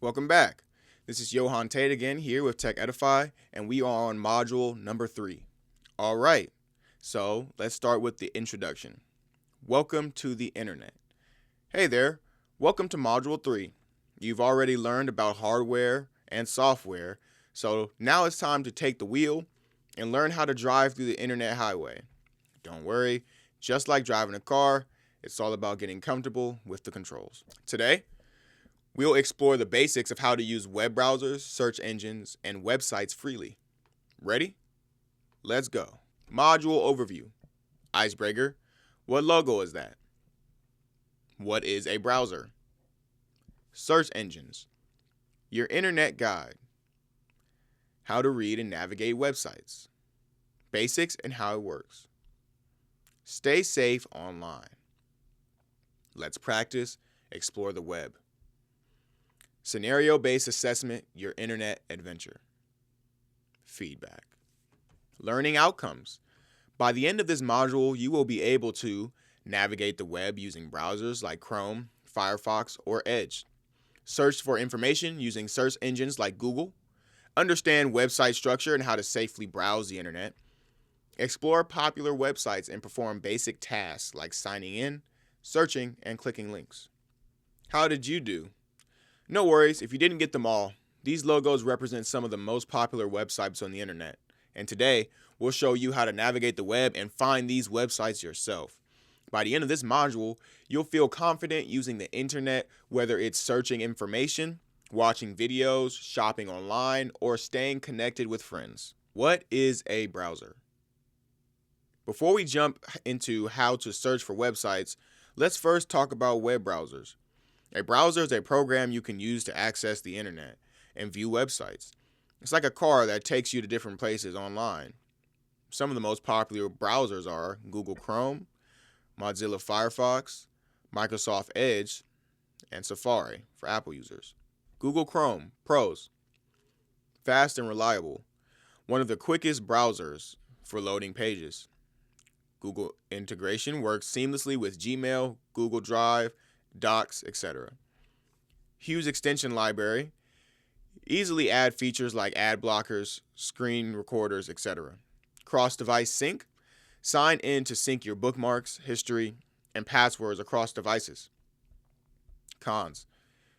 Welcome back. This is Johan Tate again here with Tech Edify, and we are on module number 3. All right, so let's start with the introduction. Welcome to the internet. Hey there, welcome to module 3. You've already learned about hardware and software, so now it's time to take the wheel and learn how to drive through the internet highway. Don't worry, just like driving a car, it's all about getting comfortable with the controls. Today, we'll explore the basics of how to use web browsers, search engines, and websites freely. Ready? Let's go. Module overview. Icebreaker. What logo is that? What is a browser? Search engines. Your internet guide. How to read and navigate websites. Basics and how it works. Stay safe online. Let's practice, explore the web. Scenario-based assessment, your internet adventure. Feedback. Learning outcomes. By the end of this module, you will be able to navigate the web using browsers like Chrome, Firefox, or Edge. Search for information using search engines like Google. Understand website structure and how to safely browse the internet. Explore popular websites and perform basic tasks like signing in, searching, and clicking links. How did you do? No worries, if you didn't get them all, these logos represent some of the most popular websites on the internet. And today, we'll show you how to navigate the web and find these websites yourself. By the end of this module, you'll feel confident using the internet, whether it's searching information, watching videos, shopping online, or staying connected with friends. What is a browser? Before we jump into how to search for websites, let's first talk about web browsers. A browser is a program you can use to access the internet and view websites. It's like a car that takes you to different places online. Some of the most popular browsers are Google Chrome, Mozilla Firefox, Microsoft Edge, and Safari for Apple users. Google Chrome, pros: fast and reliable, one of the quickest browsers for loading pages. Google integration works seamlessly with Gmail, Google Drive, Docs, etc. Huge extension library. Easily add features like ad blockers, screen recorders, etc. Cross-device sync. Sign in to sync your bookmarks, history, and passwords across devices. Cons: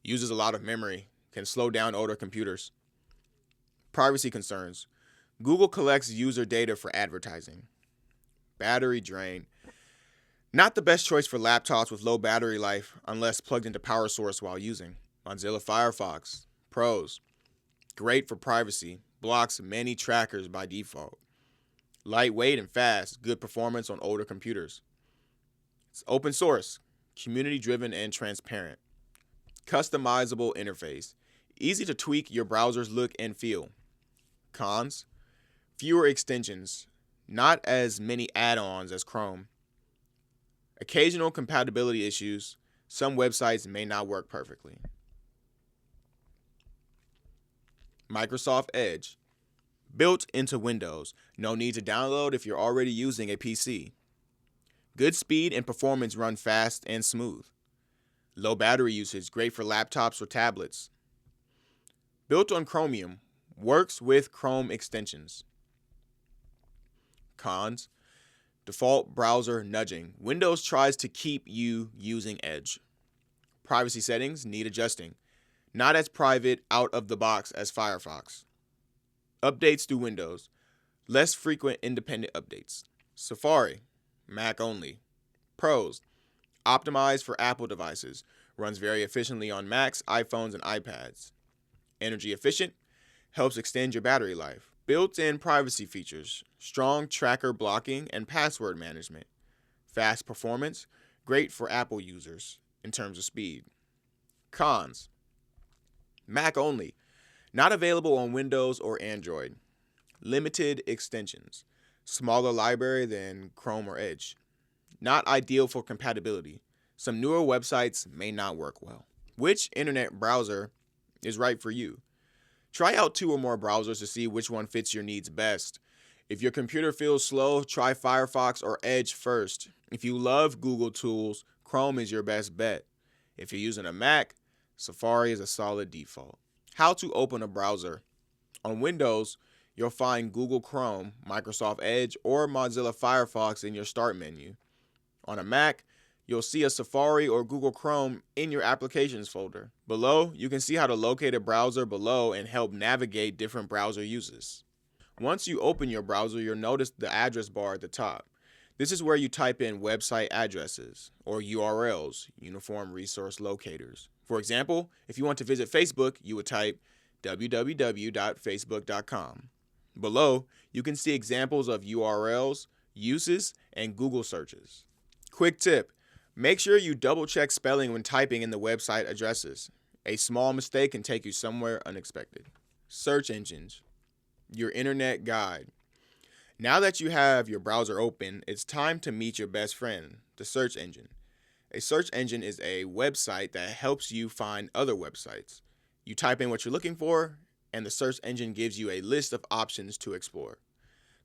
uses a lot of memory, can slow down older computers. Privacy concerns. Google collects user data for advertising. Battery drain. Not the best choice for laptops with low battery life unless plugged into power source while using. Mozilla Firefox, pros: great for privacy, blocks many trackers by default. Lightweight and fast, good performance on older computers. It's open source, community driven and transparent. Customizable interface, easy to tweak your browser's look and feel. Cons: fewer extensions, not as many add-ons as Chrome. Occasional compatibility issues. Some websites may not work perfectly. Microsoft Edge. Built into Windows. No need to download if you're already using a PC. Good speed and performance, run fast and smooth. Low battery usage. Great for laptops or tablets. Built on Chromium. Works with Chrome extensions. Cons: default browser nudging. Windows tries to keep you using Edge. Privacy settings need adjusting. Not as private out of the box as Firefox. Updates through Windows. Less frequent independent updates. Safari, Mac only. Pros: optimized for Apple devices. Runs very efficiently on Macs, iPhones, and iPads. Energy efficient. Helps extend your battery life. Built-in privacy features, strong tracker blocking and password management. Fast performance, great for Apple users in terms of speed. Cons: Mac only, not available on Windows or Android. Limited extensions, smaller library than Chrome or Edge. Not ideal for compatibility. Some newer websites may not work well. Which internet browser is right for you? Try out 2 or more browsers to see which one fits your needs best. If your computer feels slow, try Firefox or Edge first. If you love Google tools, Chrome is your best bet. If you're using a Mac, Safari is a solid default. How to open a browser. On Windows, you'll find Google Chrome, Microsoft Edge, or Mozilla Firefox in your Start menu. On a Mac, you'll see a Safari or Google Chrome in your Applications folder. Below, you can see how to locate a browser below and help navigate different browser uses. Once you open your browser, you'll notice the address bar at the top. This is where you type in website addresses, or URLs, Uniform Resource Locators. For example, if you want to visit Facebook, you would type www.facebook.com. Below, you can see examples of URLs, uses, and Google searches. Quick tip: make sure you double check spelling when typing in the website addresses. A small mistake can take you somewhere unexpected. Search engines, your internet guide. Now that you have your browser open, it's time to meet your best friend, the search engine. A search engine is a website that helps you find other websites. You type in what you're looking for, and the search engine gives you a list of options to explore.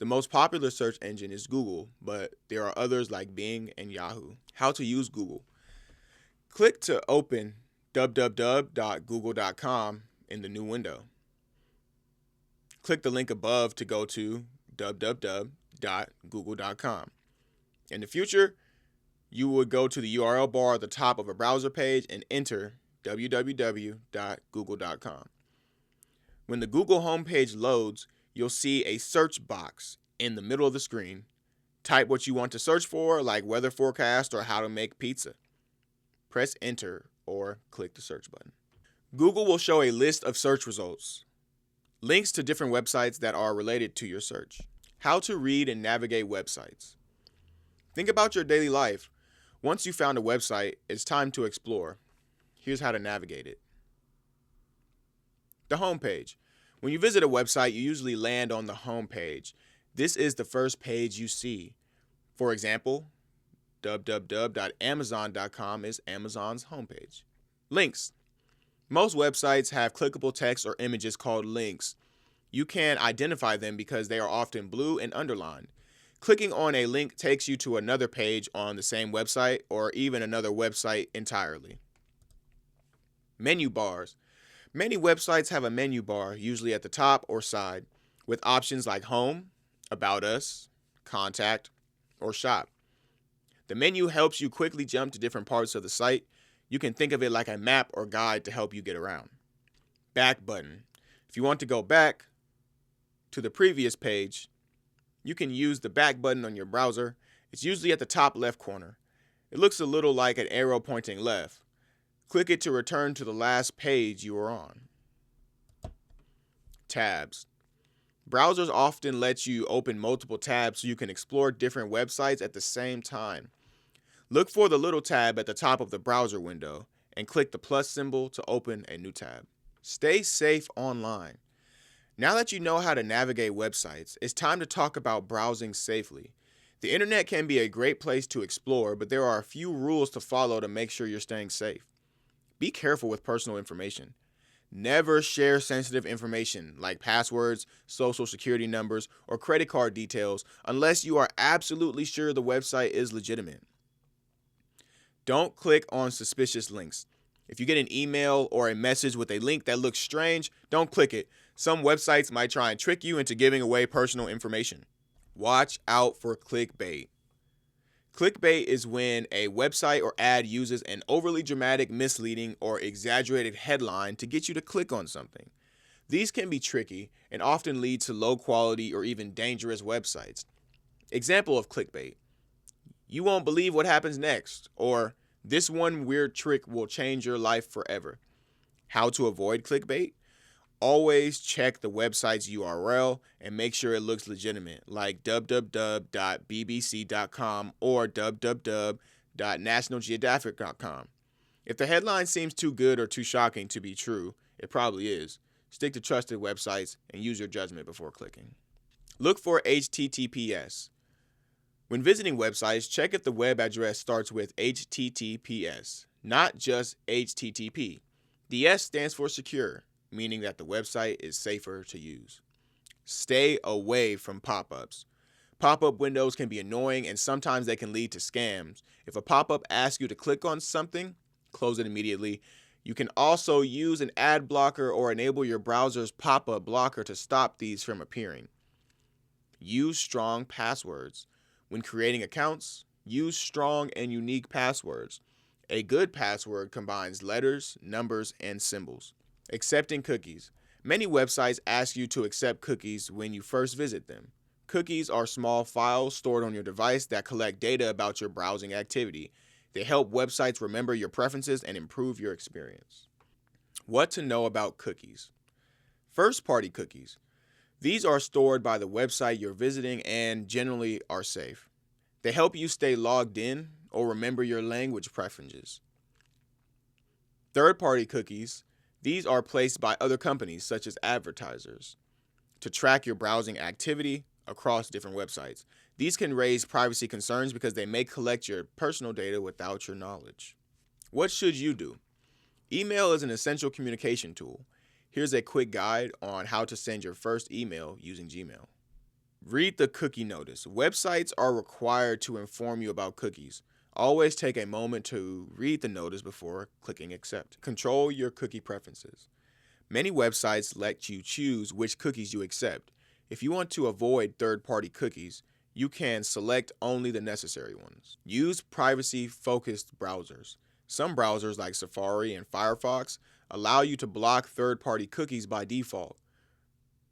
The most popular search engine is Google, but there are others like Bing and Yahoo. How to use Google. Click to open www.google.com in the new window. Click the link above to go to www.google.com. In the future, you would go to the URL bar at the top of a browser page and enter www.google.com. When the Google homepage loads, you'll see a search box in the middle of the screen. Type what you want to search for, like weather forecast or how to make pizza. Press enter or click the search button. Google will show a list of search results, links to different websites that are related to your search. How to read and navigate websites. Think about your daily life. Once you found a website, it's time to explore. Here's how to navigate it. The home page. When you visit a website, you usually land on the home page. This is the first page you see. For example, www.amazon.com is Amazon's homepage. Links. Most websites have clickable text or images called links. You can identify them because they are often blue and underlined. Clicking on a link takes you to another page on the same website or even another website entirely. Menu bars. Many websites have a menu bar, usually at the top or side, with options like Home, About Us, Contact, or Shop. The menu helps you quickly jump to different parts of the site. You can think of it like a map or guide to help you get around. Back button. If you want to go back to the previous page, you can use the back button on your browser. It's usually at the top left corner. It looks a little like an arrow pointing left. Click it to return to the last page you were on. Tabs. Browsers often let you open multiple tabs so you can explore different websites at the same time. Look for the little tab at the top of the browser window and click the plus symbol to open a new tab. Stay safe online. Now that you know how to navigate websites, it's time to talk about browsing safely. The internet can be a great place to explore, but there are a few rules to follow to make sure you're staying safe. Be careful with personal information. Never share sensitive information like passwords, social security numbers, or credit card details unless you are absolutely sure the website is legitimate. Don't click on suspicious links. If you get an email or a message with a link that looks strange, don't click it. Some websites might try and trick you into giving away personal information. Watch out for clickbait. Clickbait is when a website or ad uses an overly dramatic, misleading, or exaggerated headline to get you to click on something. These can be tricky and often lead to low quality or even dangerous websites. Example of clickbait: you won't believe what happens next, or this one weird trick will change your life forever. How to avoid clickbait? Always check the website's URL and make sure it looks legitimate, like www.bbc.com or www.nationalgeographic.com. If the headline seems too good or too shocking to be true, it probably is. Stick to trusted websites and use your judgment before clicking. Look for HTTPS. When visiting websites, check if the web address starts with HTTPS, not just HTTP. The S stands for secure, meaning that the website is safer to use. Stay away from pop-ups. Pop-up windows can be annoying and sometimes they can lead to scams. If a pop-up asks you to click on something, close it immediately. You can also use an ad blocker or enable your browser's pop-up blocker to stop these from appearing. Use strong passwords. When creating accounts, use strong and unique passwords. A good password combines letters, numbers, and symbols. Accepting cookies. Many websites ask you to accept cookies when you first visit them. Cookies are small files stored on your device that collect data about your browsing activity. They help websites remember your preferences and improve your experience. What to know about cookies. First-party cookies. These are stored by the website you're visiting and generally are safe. They help you stay logged in or remember your language preferences. Third-party cookies. These are placed by other companies, such as advertisers, to track your browsing activity across different websites. These can raise privacy concerns because they may collect your personal data without your knowledge. What should you do? Email is an essential communication tool. Here's a quick guide on how to send your first email using Gmail. Read the cookie notice. Websites are required to inform you about cookies. Always take a moment to read the notice before clicking accept. Control your cookie preferences. Many websites let you choose which cookies you accept. If you want to avoid third-party cookies, you can select only the necessary ones. Use privacy-focused browsers. Some browsers like Safari and Firefox allow you to block third-party cookies by default,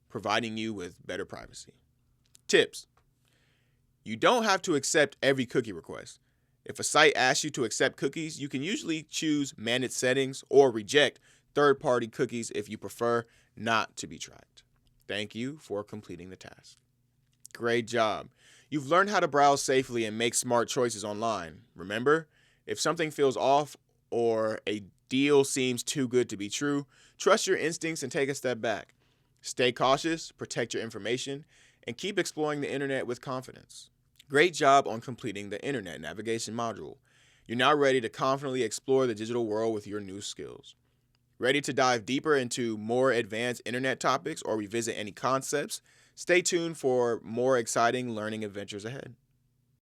providing you with better privacy. Tips. You don't have to accept every cookie request. If a site asks you to accept cookies, you can usually choose manage settings or reject third-party cookies if you prefer not to be tracked. Thank you for completing the task. Great job. You've learned how to browse safely and make smart choices online. Remember, if something feels off or a deal seems too good to be true, trust your instincts and take a step back. Stay cautious, protect your information, and keep exploring the internet with confidence. Great job on completing the Internet Navigation module. You're now ready to confidently explore the digital world with your new skills. Ready to dive deeper into more advanced internet topics or revisit any concepts? Stay tuned for more exciting learning adventures ahead.